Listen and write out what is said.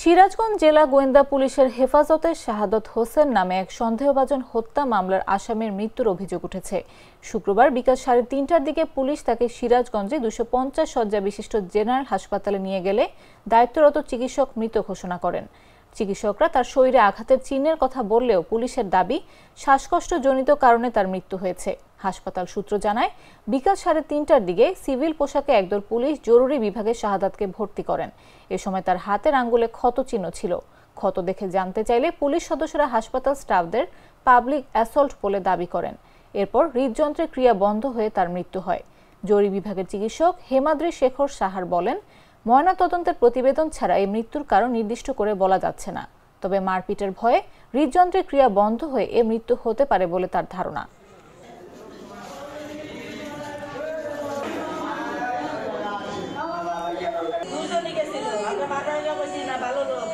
সিরাজগঞ্জ জেলা গোয়েন্দা পুলিশের হেফাজতে শাহাদত হোসেন নামে এক সন্দেহভাজন হত্যা মামলার আসামির মৃত্যুর অভিযোগ উঠেছে। শুক্রবার বিকাল 3:30টার দিকে পুলিশ তাকে সিরাজগঞ্জে 250 শয্যা বিশিষ্ট জেনারেল হাসপাতালে নিয়ে গেলে দায়িত্বরত চিকিৎসক মৃত ঘোষণা করেন। চিকিৎসকরা তার শরীরে আঘাতের চিহ্নের কথা বললেও পুলিশের দাবি শ্বাসকষ্টজনিত কারণে তার মৃত্যু হয়েছে। হাসপাতাল সূত্র জানায়, বিকাল 3:30টার দিকে সিভিল পোশাকে একদল পুলিশ জরুরি বিভাগে শাহাদাতকে ভর্তি করেন। এ সময় তার হাতের আঙ্গুলে ক্ষত চিহ্ন ছিল। ক্ষত দেখে জানতে চাইলে পুলিশ সদস্যরা হাসপাতাল স্টাফদের পাবলিক অ্যাসল্ট বলে দাবি করেন। এরপর হৃদযন্ত্রের ক্রিয়া বন্ধ হয়ে তার মৃত্যু হয়। জরুরি বিভাগের চিকিৎসক হেমাদ্রি শেখর সাহার বলেন, ময়নাতদন্তের প্রতিবেদন ছাড়া এই মৃত্যুর কারণ নির্দিষ্ট করে বলা যাচ্ছে না। তবে মারপিটের ভয়ে হৃদযন্ত্রের ক্রিয়া বন্ধ হয়ে এ মৃত্যু হতে পারে বলে তার ধারণা। দুজনই গেছিল, আমরা বারবার বলছি না ভালো লোক।